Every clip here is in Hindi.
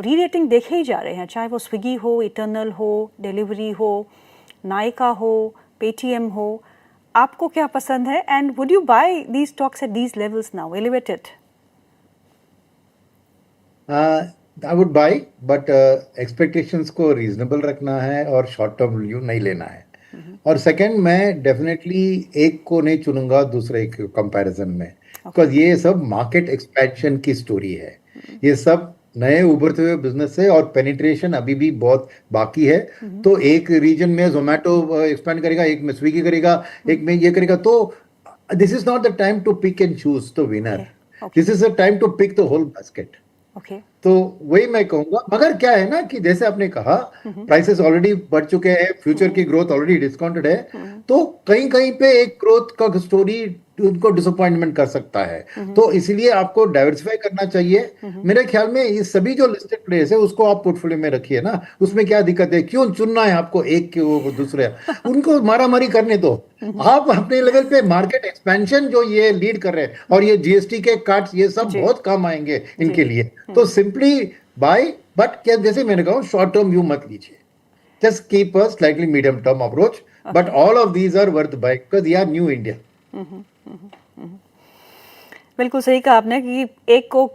री रेटिंग देखे ही जा रहे हैं, चाहे वो स्विगी हो, इटर्नल हो, डिलीवरी हो, नायका हो, पेटीएम हो। आपको क्या पसंद है and would you buy these stocks at these levels now elevated? I would buy, but expectations को रीजनेबल रखना है और शॉर्ट टर्म व्यू नहीं लेना है। और सेकंड, मैं डेफिनेटली एक को नहीं चुनूंगा दूसरे के कंपैरिजन में, बिकॉज ये सब मार्केट एक्सपेंशन की स्टोरी है। ये सब नए उभरते हुए बिजनेस है और पेनिट्रेशन अभी भी बहुत बाकी है। तो एक रीजन में जोमेटो एक्सपेंड करेगा, एक में स्विगी करेगा, एक में ये करेगा। तो this is not the time to pick and choose the winner, this is the time to pick the whole basket. तो वही मैं कहूंगा। मगर क्या है ना कि जैसे आपने कहा, प्राइसेस ऑलरेडी बढ़ चुके हैं, फ्यूचर की ग्रोथ ऑलरेडी डिस्काउंटेड है, तो कहीं कहीं पे एक ग्रोथ का स्टोरी उनको डिसअपॉइंटमेंट कर सकता है। तो इसलिए आपको डाइवर्सिफाई करना चाहिए। मेरे ख्याल में ये सभी जो लिस्टेड प्लेयर्स है उसको आप पोर्टफोलियो में रखिए ना, उसमें क्या दिक्कत है? क्यों चुनना है आपको एक के वो दूसरे? उनको मारामारी करने दो। आप अपने लेवल पे मार्केट एक्सपेंशन जो ये लीड कर रहे हैं, और ये जीएसटी के कट्स, ये सब बहुत काम आएंगे इनके लिए। तो सिंपली बाय, बट क्या जैसे मैंने कहा, शॉर्ट टर्म व्यू मत लीजिए, just keep a slightly medium term approach. But all of these are worth buy because they are new India. बिल्कुल सही कहा आपने कि एक को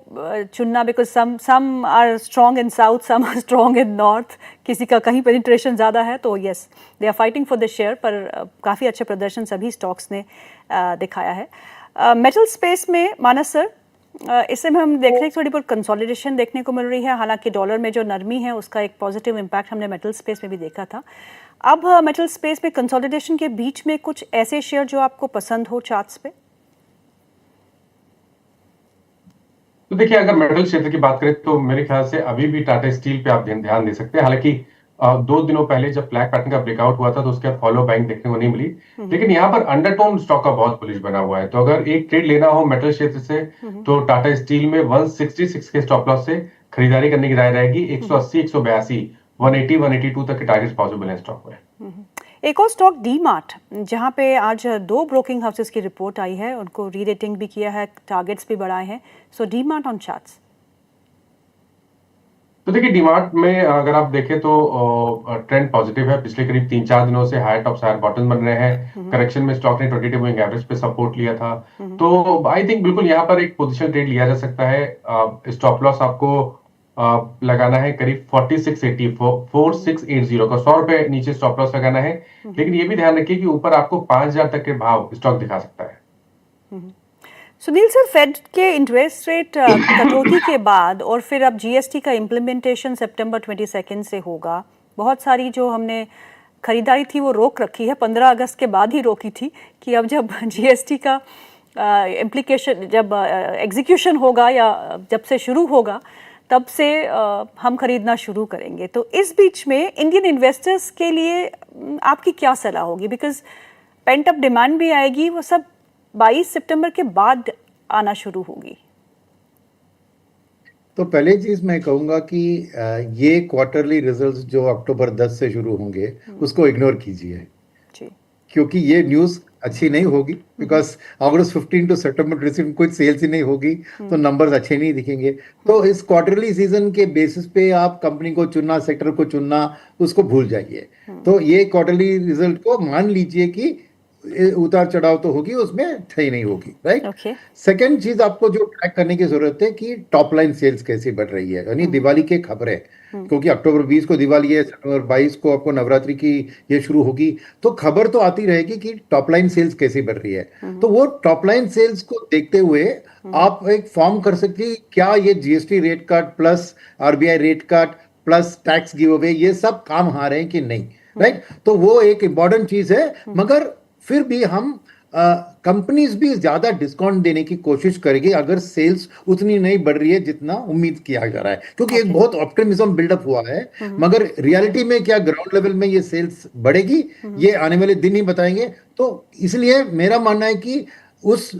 चुनना, because some are strong in south, some are strong in north, किसी का कहीं पेनिट्रेशन ज़्यादा है, तो yes they are fighting for the share. पर काफ़ी अच्छे प्रदर्शन सभी स्टॉक्स ने दिखाया है। मेटल स्पेस में मानस सर, इस समय हम देख रहे हैं थोड़ी बहुत कंसोलिडेशन देखने को मिल रही है। हालांकि डॉलर में जो नरमी है उसका एक पॉजिटिव इम्पैक्ट हमने मेटल स्पेस में भी देखा था। अब मेटल स्पेस में कंसोलिडेशन के बीच में कुछ ऐसे शेयर जो आपको पसंद हो चार्ट्स पे? तो देखिए, अगर मेटल क्षेत्र की बात करें तो मेरे ख्याल से अभी भी टाटा स्टील पे आप ध्यान दे सकते हैं। हालांकि 2 दिनों पहले जब ब्लैक पैटर्न का ब्रेकआउट हुआ था तो उसके बाद फॉलो बैंक देखने को नहीं मिली, लेकिन यहाँ पर अंडरटोन स्टॉक का बहुत बुलिश बना हुआ है। तो अगर एक ट्रेड लेना हो मेटल क्षेत्र से तो टाटा स्टील में 166 के स्टॉप लॉस से खरीदारी करने की राय रहेगी। 180, 182, 180, 182 तक के टारगेट्स पॉसिबल है स्टॉक में। एक और स्टॉक डी मार्ट, जहां पे आज 2 ब्रोकिंग हाउसेस की रिपोर्ट आई है, उनको री रेटिंग भी किया है, टारगेट्स भी बढ़ाए हैं। सो डी मार्ट ऑन चार्ट्स। तो देखिए, डी मार्ट में अगर आप देखें तो ट्रेंड पॉजिटिव है। पिछले करीब 3-4 दिनों से हायर टॉप्स हायर बॉटम बन रहे हैं। करेक्शन में स्टॉक ने 22 मूविंग एवरेज पे सपोर्ट लिया था। तो आई थिंक बिल्कुल यहाँ पर एक पोजीशन ट्रेड लिया जा सकता है। स्टॉप लॉस आपको लगाना है करीब 4680, 4680 का, 100 रुपए नीचे स्टॉप लॉस लगाना है। लेकिन ये भी ध्यान रखिए कि ऊपर आपको 5000 तक के भाव स्टॉक दिखा सकता है। सुनील सर, फेड के इंटरेस्ट रेट कटौती के बाद और फिर अब जीएसटी का इम्प्लीमेंटेशन सितंबर 22 से होगा। बहुत सारी जो हमने खरीदारी थी वो रोक रखी है, 15 अगस्त के बाद ही रोकी थी कि अब जब जीएसटी का इम्प्लीकेशन, जब एग्जीक्यूशन होगा या जब से शुरू होगा तब से हम खरीदना शुरू करेंगे। तो इस बीच में इंडियन इन्वेस्टर्स के लिए आपकी क्या सलाह होगी? बिकॉज पेंट अप डिमांड भी आएगी, वो सब 22 सितंबर के बाद आना शुरू होगी। तो पहले चीज मैं कहूंगा कि ये क्वार्टरली रिजल्ट्स जो अक्टूबर 10 से शुरू होंगे उसको इग्नोर कीजिए, क्योंकि ये न्यूज अच्छी नहीं होगी। Because August 15 to September receive कोई सेल्स ही नहीं होगी, तो नंबर्स अच्छे नहीं दिखेंगे। तो इस क्वार्टरली सीजन के बेसिस पे आप कंपनी को चुनना, सेक्टर को चुनना, उसको भूल जाइए। तो ये क्वार्टरली रिजल्ट को मान लीजिए कि उतार चढ़ाव तो होगी, उसमें सही नहीं होगी, राइट। सेकंड चीज आपको जो ट्रैक करने की जरूरत है कि टॉप लाइन सेल्स कैसी बढ़ रही है, यानी दिवाली के खबरें, क्योंकि अक्टूबर 20 को दिवाली है, सितंबर 22 को आपको नवरात्रि की ये शुरू होगी, तो खबर तो आती रहेगी कि टॉप लाइन सेल्स कैसी बढ़ रही है। तो वो टॉप लाइन सेल्स को देखते हुए आप एक फॉर्म कर सकते हैं, क्या ये GST rate cut plus RBI rate cut plus tax give away ये सब काम आ रहे हैं कि नहीं, राइट। तो वो एक इंपॉर्टेंट चीज है। मगर फिर भी हम कंपनीज भी ज्यादा डिस्काउंट देने की कोशिश करेगी अगर सेल्स उतनी नहीं बढ़ रही है जितना उम्मीद किया जा रहा है, क्योंकि एक बहुत ऑप्टिमिज्म बिल्डअप हुआ है। मगर रियलिटी में क्या ग्राउंड लेवल में ये सेल्स बढ़ेगी, ये आने वाले दिन ही बताएंगे। तो इसलिए मेरा मानना है कि उस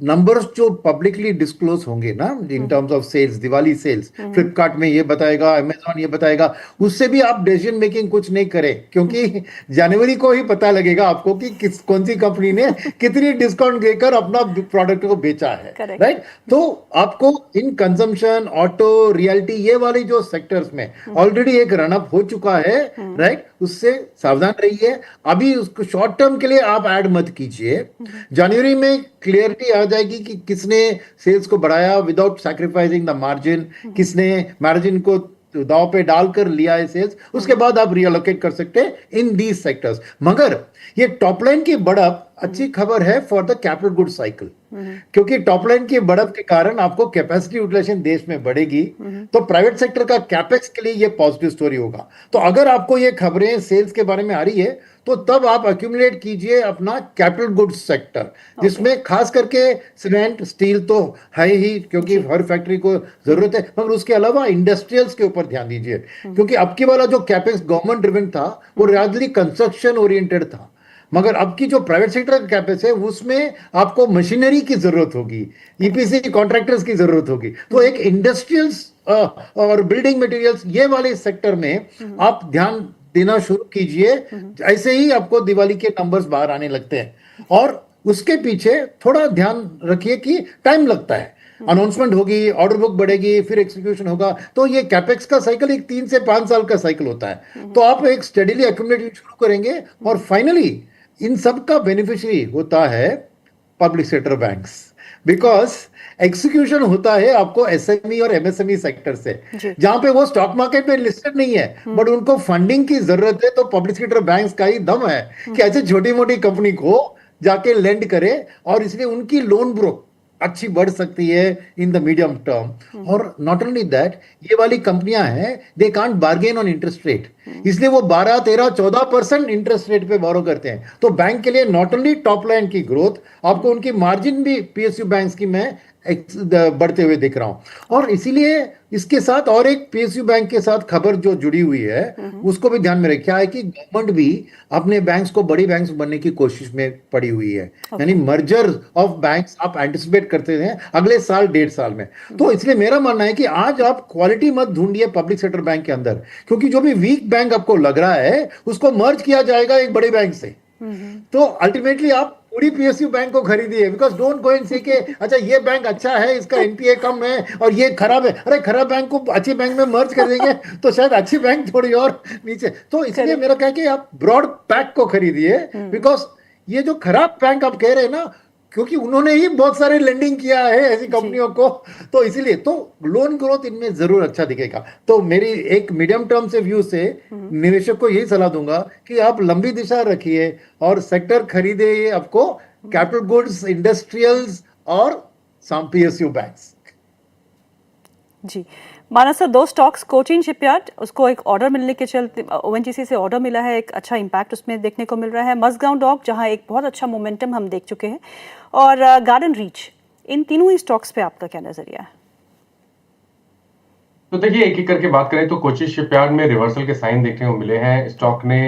नंबर्स जो पब्लिकली डिस्क्लोज होंगे ना in terms of sales, Diwali sales, Flipkart में ये बताएगा, अमेजॉन ये बताएगा, उससे भी आप डिसीजन मेकिंग कुछ नहीं करें, क्योंकि जनवरी को ही पता लगेगा आपको कि कौन सी कंपनी ने कितनी डिस्काउंट देकर अपना प्रोडक्ट को बेचा है, करेक्ट। राइट? तो आपको इन कंजम्पशन, ऑटो, रियल्टी, ये वाली जो सेक्टर्स में ऑलरेडी एक रनअप हो चुका है, राइट, उससे सावधान रहिए। अभी उसको शॉर्ट टर्म के लिए आप ऐड मत कीजिए। जनवरी में क्लियरिटी आ जाएगी कि किसने सेल्स को बढ़ाया विदाउट सैक्रिफाइसिंग द मार्जिन, किसने मार्जिन को दाव पे डालकर लिया है सेल्स, उसके बाद आप रिएलोकेट कर सकते हैं इन दीज सेक्टर्स। मगर ये टॉप लाइन की बढ़त अच्छी खबर है for the capital good cycle, क्योंकि टॉप लाइन की बढ़त के कारण आपको कैपेसिटी यूटिलाइजेशन देश में बढ़ेगी, तो प्राइवेट सेक्टर का कैपेक्स के लिए ये पॉजिटिव स्टोरी होगा। तो अगर आपको ये खबरें सेल्स के बारे में आ रही है, तो तब आप एक्यूमुलेट कीजिए अपना कैपिटल गुड्स सेक्टर, जिसमें खास करके सीमेंट, स्टील तो है ही, क्योंकि हर फैक्ट्री को जरूरत है, मगर उसके अलावा इंडस्ट्रियल्स के ऊपर ध्यान दीजिए, क्योंकि अब की वाला जो कैपेक्स गवर्नमेंट ड्रिवन था वो राजली कंस्ट्रक्शन ओरिएंटेड था, मगर अब की जो प्राइवेट सेक्टर का कैपेक्स है उसमें आपको मशीनरी की जरूरत होगी, ईपीसी कॉन्ट्रैक्टर्स की जरूरत होगी। तो एक इंडस्ट्रियल्स और बिल्डिंग मटेरियल्स, ये वाले सेक्टर में आप ध्यान देना शुरू कीजिए। ऐसे ही आपको दिवाली के नंबर्स बाहर आने लगते हैं, और उसके पीछे थोड़ा ध्यान रखिए कि टाइम लगता है, अनाउंसमेंट होगी, ऑर्डर बुक बढ़ेगी, फिर एग्जीक्यूशन होगा, तो ये कैपेक्स का साइकिल एक 3 से 5 साल का साइकिल होता है। तो आप एक स्टडीली एक्यूमुलेट शुरू करेंगे, और फाइनली इन सब का बेनिफिशियरी होता है public sector banks, because execution होता है आपको एसएमई और एमएसएमई सेक्टर से, जहां पे वो स्टॉक मार्केट में लिस्टेड नहीं है, बट उनको फंडिंग की जरूरत है। तो पब्लिक सेक्टर बैंक्स का ही दम है कि ऐसे छोटी मोटी कंपनी को जाके लेंड करे, और इसलिए उनकी लोन ग्रोथ अच्छी बढ़ सकती है इन द मीडियम टर्म। और नॉट ओनली दैट, ये वाली कंपनियां हैं, they can't bargain on interest rate, इसलिए वो 12, 13, 14% इंटरेस्ट रेट पे बोरो करते हैं। तो बैंक के लिए नॉट ओनली टॉप लाइन की ग्रोथ, आपको उनकी मार्जिन भी पीएसयू बैंक्स की मैं बढ़ते हुए दिख रहा हूं। और इसीलिए इसके साथ और एक पीएसयू बैंक के साथ खबर जो जुड़ी हुई है उसको भी ध्यान में रखा है कि गवर्नमेंट भी अपने बैंक्स को बड़ी बैंक्स बनने की कोशिश में पड़ी हुई है, यानी मर्जर ऑफ बैंक्स आप एंटिसिपेट करते हैं अगले साल, 1.5 साल में। तो इसलिए मेरा मानना है कि आज आप क्वालिटी मत ढूंढिए पब्लिक सेक्टर बैंक के अंदर, क्योंकि जो भी वीक बैंक आपको लग रहा है उसको मर्ज किया जाएगा एक बड़े बैंक से। तो अल्टीमेटली आप पूरी पीएसयू बैंक को खरीदिए, बिकॉज डोंट गो एंड से कि अच्छा ये बैंक अच्छा है, इसका एनपीए कम है, और ये खराब है। अरे खराब बैंक को अच्छी बैंक में मर्ज कर देंगे तो शायद अच्छी बैंक थोड़ी और नीचे। तो इसलिए मेरा कह कि आप ब्रॉड पैक को खरीदिए, बिकॉज ये जो खराब बैंक आप कह रहे हैं ना, क्योंकि उन्होंने ही बहुत सारे लेंडिंग किया है ऐसी कंपनियों को, तो इसीलिए तो लोन ग्रोथ इनमें जरूर अच्छा दिखेगा। तो मेरी एक मीडियम टर्म से व्यू से निवेशक को यही सलाह दूंगा कि आप लंबी दिशा रखिए और सेक्टर खरीदे आपको कैपिटल गुड्स, इंडस्ट्रियल्स और सम पीएसयू बैंक्स। जी Manas sir, 2 stocks, Cochin shipyard, उसको एक ऑर्डर मिलने के चलते ओएनजीसी से ऑर्डर मिला है, एक अच्छा इंपैक्ट उसमें देखने को मिल रहा है। मज़गांव डॉक, जहां एक बहुत अच्छा मोमेंटम हम देख चुके हैं, और गार्डन रीच, इन तीनों ही स्टॉक्स पे आपका क्या नजरिया है? तो देखिए, एक एक करके बात करें तो कोचिन शिपयार्ड में रिवर्सल के साइन देखने को मिले हैं। स्टॉक ने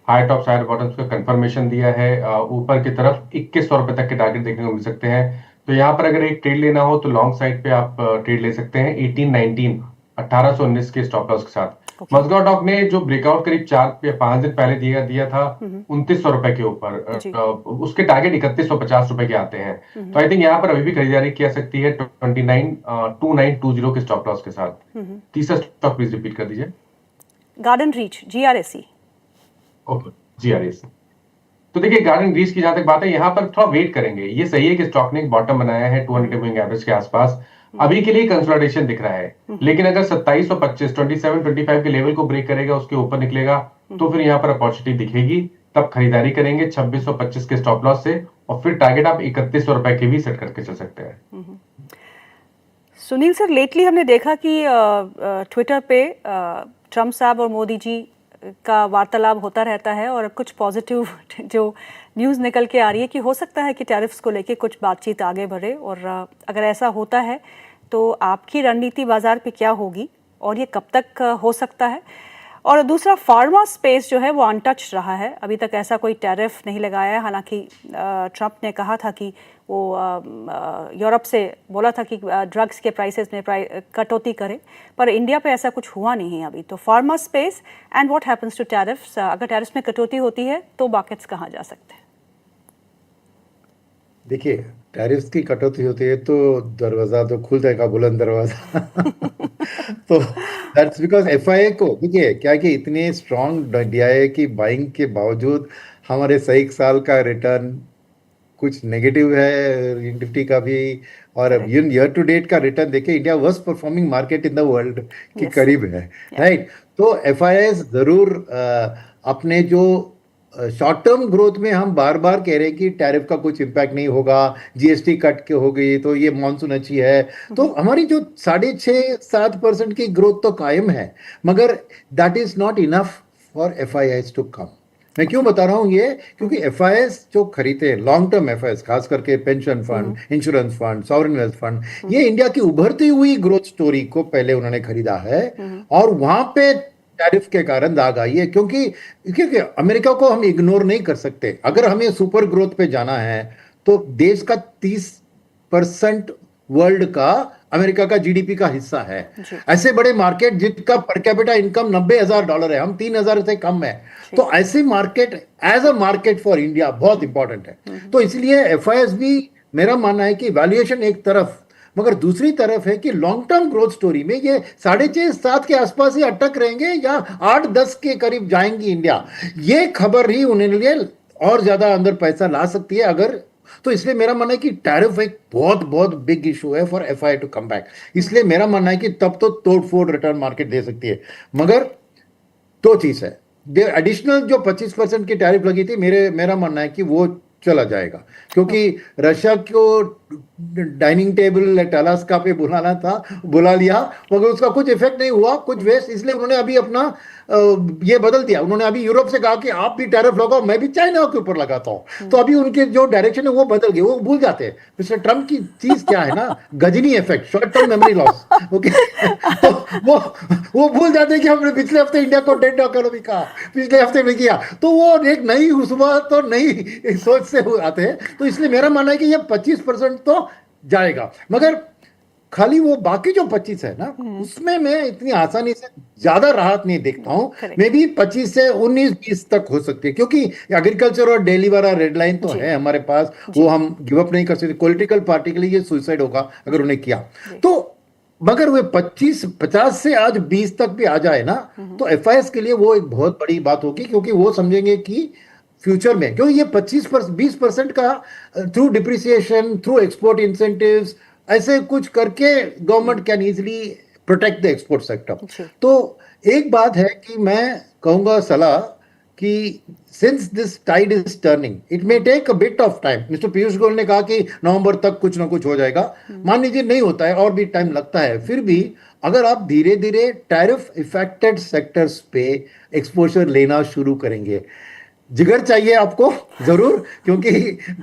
हाई टॉप साइड बॉटम्स का कंफर्मेशन दिया है, ऊपर की तरफ 2100 रुपए तक के टारगेट देखने को मिल सकते हैं। तो यहाँ पर अगर एक ट्रेड लेना हो तो लॉन्ग साइड पे आप ट्रेड ले सकते हैं 1819 1819 के स्टॉप लॉस के साथ। मज़गांव डॉक ने जो ब्रेकआउट करीब 4 या 5 दिन पहले दिया था 2900 रुपए के ऊपर, उसके टारगेट 3150 रुपए के आते हैं। तो आई थिंक यहाँ पर अभी भी खरीदारी की जा सकती है 2920 के स्टॉप लॉस के साथ। तीसरा स्टॉक प्लीज रिपीट कर दीजिए। Garden reach, GRSE। Okay, GRSE। तो देखिए, गार्डन रीच की जहां तक बात है, यहाँ पर थोड़ा वेट करेंगे। ये सही है कि स्टॉक ने एक बॉटम बनाया है 200 मूविंग एवरेज के आसपास, अभी के लिए कंसोलिडेशन दिख रहा है, लेकिन अगर 2725 2725 के लेवल को ब्रेक करेगा, उसके ऊपर निकलेगा, तो फिर यहाँ पर अपॉर्चुनिटी दिखेगी, तब खरीदारी करेंगे 2625 के स्टॉप लॉस से, और फिर टारगेट आप 3100 रुपए के भी सेट करके चल सकते हैं। सुनील सर, लेटली हमने देखा कि ट्विटर पे ट्रम्प साहब और मोदी जी का वार्तालाप होता रहता है, और कुछ पॉजिटिव जो न्यूज़ निकल के आ रही है कि हो सकता है कि टैरिफ्स को लेके कुछ बातचीत आगे बढ़े, और अगर ऐसा होता है तो आपकी रणनीति बाजार पे क्या होगी और ये कब तक हो सकता है? और दूसरा फार्मा स्पेस जो है वो अनटच रहा है, अभी तक ऐसा कोई टैरिफ नहीं लगाया है। हालांकि ट्रंप ने कहा था कि वो यूरोप से बोला था कि ड्रग्स के प्राइसेस में कटौती करें, पर इंडिया पे ऐसा कुछ हुआ नहीं है अभी। तो pharma space and what happens to tariffs, अगर टैरिफ्स में कटौती होती है तो मार्केट्स कहाँ जा सकते हैं? देखिए, टैरिफ्स की कटौती होती है तो दरवाजा तो खुल जाएगा, बुलंद दरवाजा। तो दैट्स बिकॉज एफआईए को देखिए क्या कि इतने स्ट्रांग डीआईए की बाइंग के बावजूद हमारे 1 साल का रिटर्न कुछ नेगेटिव है, निफ्टी का भी। और अब ईयर टू डेट का रिटर्न देखिए, India worst performing market in the world के करीब है, राइट। तो एफआईआईज जरूर अपने जो शॉर्ट टर्म ग्रोथ में हम बार बार कह रहे हैं कि टैरिफ का कुछ इम्पैक्ट नहीं होगा, जीएसटी कट के हो गई तो ये मॉनसून अच्छी है, तो हमारी जो 6.5-7% की ग्रोथ तो कायम है, मगर that is not enough for FIIs to come. मैं क्यों बता रहा हूँ ये, क्योंकि एफआईआईज जो खरीदते हैं लॉन्ग टर्म एफआईआईज, खास करके pension fund, insurance fund, sovereign wealth fund, ये इंडिया की उभरती हुई ग्रोथ स्टोरी को पहले उन्होंने खरीदा है और वहां पे टैरिफ के कारण दाग आई है। क्योंकि अमेरिका को हम इग्नोर नहीं कर सकते। अगर हमें सुपर ग्रोथ पे जाना है तो देश का 30% वर्ल्ड का अमेरिका का जीडीपी का हिस्सा है। ऐसे बड़े मार्केट जिनका पर कैपिटा इनकम $90,000 है, हम 3,000 से कम है, तो ऐसे market as a market for India बहुत इंपॉर्टेंट है। तो इसलिए एफआईएस भी, मेरा मानना है कि वैल्यूएशन एक तरफ, मगर दूसरी तरफ है कि लॉन्ग टर्म ग्रोथ स्टोरी में ये 6.5-7 के आसपास ही अटक रहेंगे या 8-10 के करीब जाएंगी इंडिया, ये खबर ही उन्हें लिए और ज्यादा अंदर पैसा ला सकती है अगर। तो इसलिए मेरा मानना है कि टैरिफ एक बहुत बहुत बिग इशू है for FI to come back. इसलिए मेरा मानना है कि तब तो तोड़फोड़ रिटर्न मार्केट दे सकती है, मगर दो चीज है, एडिशनल जो 25% की टैरिफ लगी थी, मेरा मानना है कि वो चला जाएगा, क्योंकि रशिया को डाइनिंग टेबल अलास्का पे बुला लिया, मगर उसका कुछ इफेक्ट नहीं हुआ, कुछ वेस्ट। इसलिए उन्होंने अभी अपना ये बदल दिया। उन्होंने अभी यूरोप से कहा कि आप भी टैरिफ लगाओ, मैं भी चाइना के ऊपर लगाता हूं। तो अभी उनके जो डायरेक्शन है वो बदल गए, वो भूल जाते हैं। मिस्टर ट्रंप की चीज क्या है ना, Ghajini effect, short term memory loss. Okay, तो वो भूल जाते हैं कि हमने पिछले हफ्ते इंडिया को डेड इकोनॉमी कहा, पिछले हफ्ते में किया, तो वो एक नई सुबह तो नई सोच से आते हैं। तो इसलिए मेरा मानना है कि ये 25% तो जाएगा, मगर खाली वो बाकी जो 25 है ना, उसमें मैं इतनी आसानी से ज्यादा राहत नहीं देखता हूं। मे भी 25 से 19-20 तक हो सकती है, क्योंकि एग्रीकल्चर और डेली वाला रेड लाइन तो है हमारे पास, वो हम गिव अप नहीं कर सकते। पॉलिटिकल पार्टी के लिए ये सुसाइड होगा अगर उन्हें किया तो। मगर वे 50 से आज 20 तक भी आ जाए ना, तो एफआईएस के लिए वो एक बहुत बड़ी बात होगी, क्योंकि वो समझेंगे कि फ्यूचर में, क्योंकि ये 20% का through depreciation, through export incentives, ऐसे कुछ करके government can easily protect the export sector. तो एक बात है कि मैं कहूंगा सलाह कि since this tide is turning, it may take a bit of time. Mister Piyush Goyal ने कहा कि नवंबर तक कुछ ना कुछ हो जाएगा, मान लीजिए नहीं होता है और भी टाइम लगता है, फिर भी अगर आप धीरे धीरे टैरिफ इफेक्टेड सेक्टर्स पे एक्सपोजर लेना शुरू करेंगे, जिगर चाहिए आपको जरूर, क्योंकि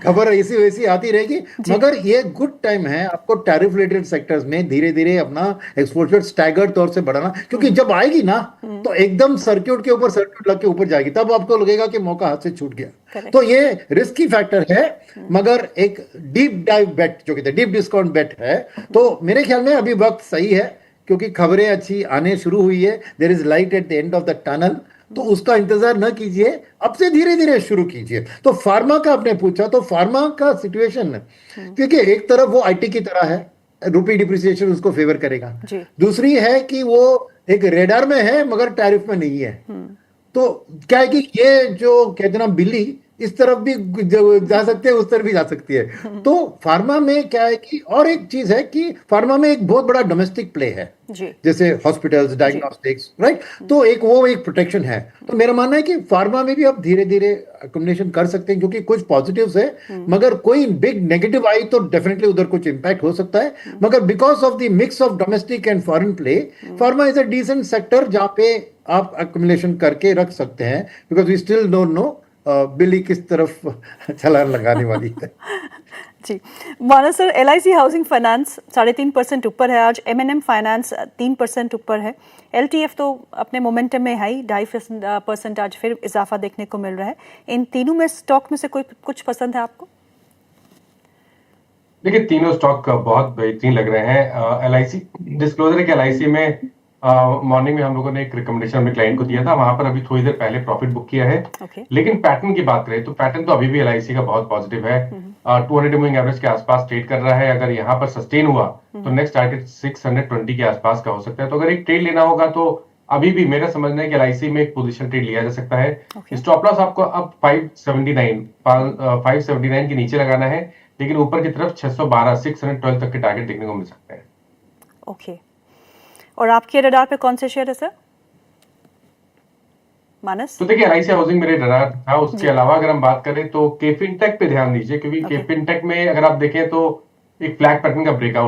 खबर ऐसी वैसी आती रहेगी, मगर ये गुड टाइम है आपको टैरिफ रिलेटेड सेक्टर्स में धीरे धीरे अपना एक्सपोजर स्टैगर्ड तौर से बढ़ाना, क्योंकि जब आएगी ना तो एकदम सर्किट के ऊपर सर्किट लग के ऊपर जाएगी, तब आपको लगेगा कि मौका हाथ से छूट गया। तो ये रिस्की फैक्टर है, मगर एक डीप डाइव बेट जो कहते हैं, डीप डिस्काउंट बेट है। तो मेरे ख्याल में अभी वक्त सही है, क्योंकि खबरें अच्छी आने शुरू हुई है, there is light at the end of the tunnel. तो उसका इंतजार न कीजिए, अब से धीरे धीरे शुरू कीजिए। तो फार्मा का आपने पूछा, तो फार्मा का सिचुएशन, क्योंकि एक तरफ वो आईटी की तरह है, रुपी डिप्रिसिएशन उसको फेवर करेगा, दूसरी है कि वो एक रेडार में है मगर टैरिफ में नहीं है। तो क्या है कि ये जो कहते ना बिल्ली इस तरफ भी जा सकते हैं, उस तरफ भी जा सकती है। तो फार्मा में क्या है कि, और एक चीज है कि फार्मा में एक बहुत बड़ा डोमेस्टिक प्ले है, जैसे हॉस्पिटल्स, डायग्नोस्टिक्स, राइट। तो एक वो एक प्रोटेक्शन है। तो मेरा मानना है कि फार्मा में भी आप धीरे धीरे अकोमोडेशन कर सकते हैं, क्योंकि कुछ पॉजिटिव्स है, मगर कोई बिग नेगेटिव आई तो डेफिनेटली उधर कुछ इंपैक्ट हो सकता है। मगर because of the mix of domestic and foreign play, pharma is a decent sector जहां पे आप अकोमोडेशन करके रख सकते हैं, because we still don't know बिल्ली किस तरफ छलांग लगाने वाली है। जी Manas sir, LIC housing finance 3.5% ऊपर है आज, M&M फाइनेंस 3% ऊपर है, LTF तो अपने मोमेंटम में है ही, 2.5% आज फिर इजाफा देखने को मिल रहा है। इन तीनों में स्टॉक में से कोई कुछ पसंद है आपको? देखिए तीनों स्टॉक बहुत बेहतरीन लग रहे हैं। LIC डिस्क्लोजर है कि LIC में मॉर्निंग में हम लोगों ने एक रिकमेंडेशन अपने क्लाइंट को दिया था, वहां पर अभी थोड़ी देर पहले प्रॉफिट बुक किया है। ओके। लेकिन पैटर्न की बात करें तो पैटर्न तो अभी भी LIC का बहुत पॉजिटिव है। 200 मूविंग एवरेज के आसपास ट्रेड कर रहा है। अगर यहाँ पर सस्टेन हुआ तो नेक्स्ट टारगेट 620 के आसपास का हो सकता है। तो अगर एक ट्रेड लेना होगा तो अभी भी मेरा समझना है कि LIC में एक पोजीशन ट्रेड लिया जा सकता है। Okay. स्टॉप लॉस आपको अब 579 के नीचे लगाना है, लेकिन ऊपर की तरफ 612 612 तक के टारगेट देखने को मिल सकते हैं। ओके। और आपके रडार पे कौन से शेयर है सर मानस? तो देखिए LIC हाउसिंग मेरे रडार था। उसके जी। अलावा अगर हम बात करें तो केफिनटेक पे ध्यान दीजिए, क्योंकि Okay. केफिनटेक में अगर आप देखें तो एक फ्लैग पैटर्न का ब्रेकआउट